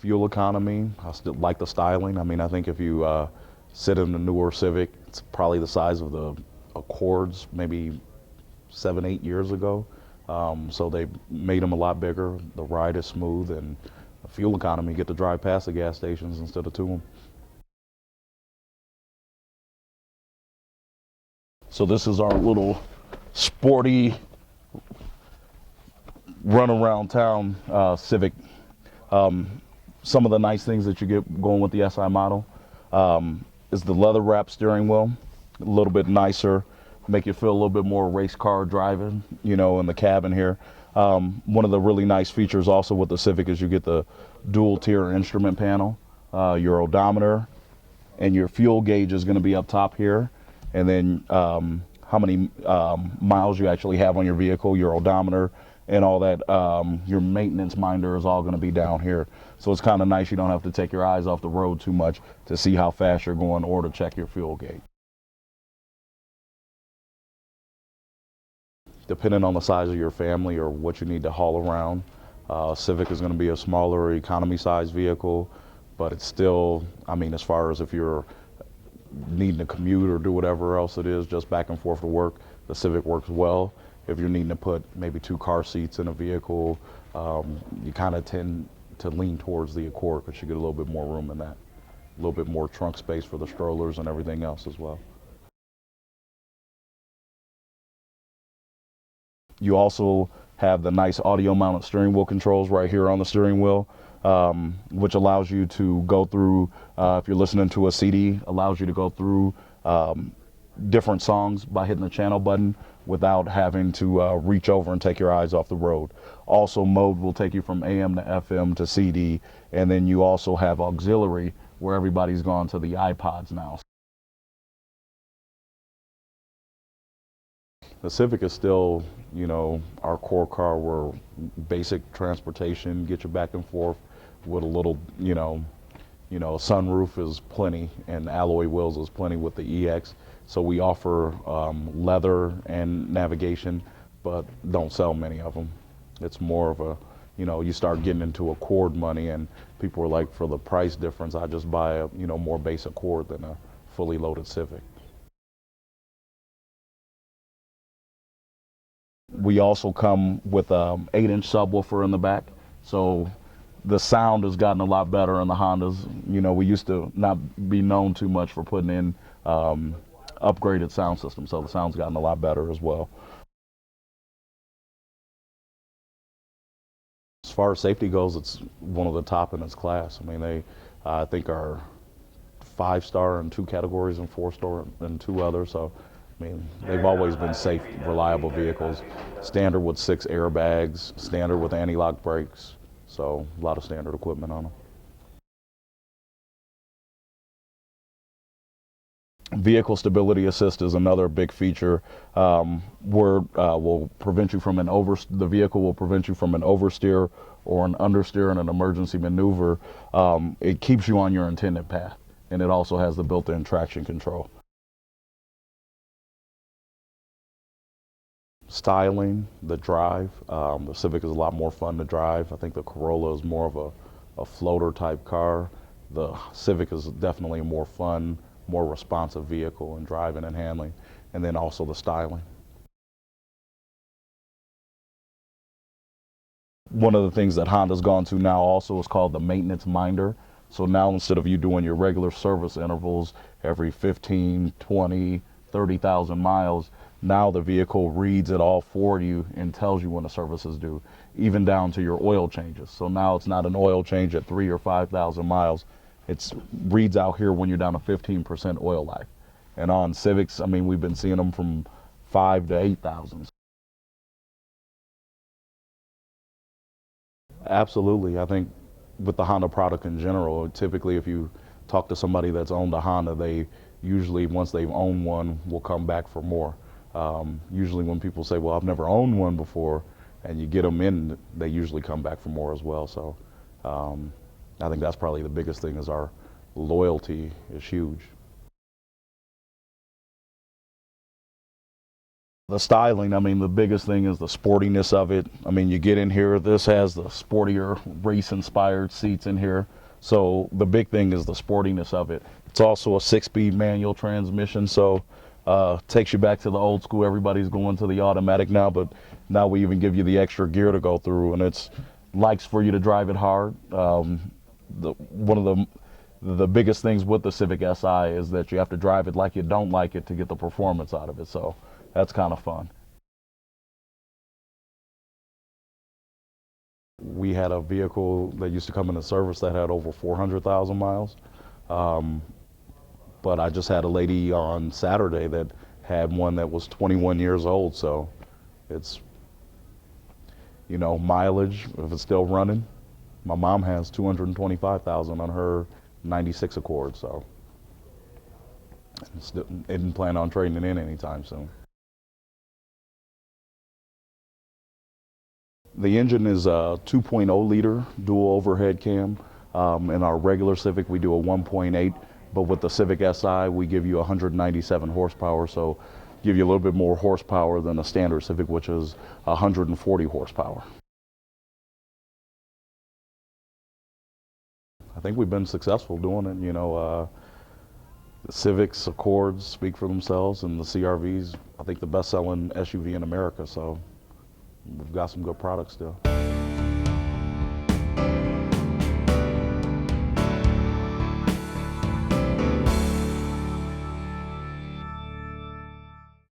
Fuel economy, I still like the styling. I mean, I think if you sit in the newer Civic, it's probably the size of the Accords maybe 7, 8 years ago. So they made them a lot bigger. The ride is smooth, and the fuel economy, you get to drive past the gas stations instead of to them. So this is our little sporty run around town Civic. Some of the nice things that you get going with the SI model is the leather wrap steering wheel, a little bit nicer, make you feel a little bit more race car driving, you know, in the cabin here. One of the really nice features also with the Civic is you get the dual tier instrument panel, your odometer, and your fuel gauge is going to be up top here, and then how many miles you actually have on your vehicle, your odometer, and all that. Your maintenance minder is all going to be down here. So it's kind of nice, you don't have to take your eyes off the road too much to see how fast you're going or to check your fuel gauge. Depending on the size of your family or what you need to haul around, Civic is going to be a smaller economy size vehicle, but it's still, I mean, as far as if you're needing to commute or do whatever else it is, just back and forth to work, the Civic works well. If you're needing to put maybe 2 car seats in a vehicle, you kind of tend to lean towards the Accord because you get a little bit more room in that. A little bit more trunk space for the strollers and everything else as well. You also have the nice audio mounted steering wheel controls right here on the steering wheel, which allows you to go through, if you're listening to a CD, allows you to go through different songs by hitting the channel button without having to reach over and take your eyes off the road. Also, mode will take you from AM to FM to CD, and then you also have auxiliary where everybody's gone to the iPods now. The Civic is still, you know, our core car where basic transportation, get you back and forth with a little, sunroof is plenty and alloy wheels is plenty with the EX. So we offer leather and navigation, but don't sell many of them. It's more of a, you start getting into Accord money and people are like, for the price difference, I just buy a, more basic Accord than a fully loaded Civic. We also come with an 8-inch subwoofer in the back, so the sound has gotten a lot better in the Hondas. We used to not be known too much for putting in upgraded sound systems, so the sound's gotten a lot better as well. As far as safety goes, it's one of the top in its class. I mean, they, I think, are 5-star in 2 categories and 4-star in 2 others. So, I mean, they've always been safe, reliable vehicles. Standard with 6 airbags, standard with anti-lock brakes. So, a lot of standard equipment on them. Vehicle stability assist is another big feature where will prevent you from the vehicle will prevent you from an oversteer or an understeer in an emergency maneuver. It keeps you on your intended path, and it also has the built-in traction control. Styling, the drive, the Civic is a lot more fun to drive. I think the Corolla is more of a floater type car. The Civic is definitely a more fun, more responsive vehicle in driving and handling, and then also the styling. One of the things that Honda's gone to now also is called the maintenance minder. So now instead of you doing your regular service intervals every 15, 20, 30,000 miles, now the vehicle reads it all for you and tells you when the service is due, even down to your oil changes. So now it's not an oil change at 3,000 or 5,000 miles. It reads out here when you're down to 15% oil life. And on Civics, I mean, we've been seeing them from 5,000 to 8,000. Absolutely. I think with the Honda product in general, typically if you talk to somebody that's owned a Honda, they usually, once they've owned one, will come back for more. Usually when people say, well, I've never owned one before, and you get them in, they usually come back for more as well. So I think that's probably the biggest thing, is our loyalty is huge. The styling, I mean, the biggest thing is the sportiness of it. I mean, you get in here, this has the sportier race-inspired seats in here. So the big thing is the sportiness of it. It's also a 6-speed manual transmission, so takes you back to the old school. Everybody's going to the automatic now, but now we even give you the extra gear to go through, and it's likes for you to drive it hard. One of the biggest things with the Civic Si is that you have to drive it like you don't like it to get the performance out of it. So that's kind of fun. We had a vehicle that used to come into service that had over 400,000 miles. But I just had a lady on Saturday that had one that was 21 years old. So it's, you know, mileage, if it's still running. My mom has 225,000 on her 96 Accord, so didn't plan on trading it in anytime soon. The engine is a 2.0 liter dual overhead cam. In our regular Civic, we do a 1.8, but with the Civic Si, we give you 197 horsepower, so give you a little bit more horsepower than a standard Civic, which is 140 horsepower. I think we've been successful doing it. You know, the Civics, Accords speak for themselves, and the CRVs, I think, the best-selling SUV in America. So we've got some good products still.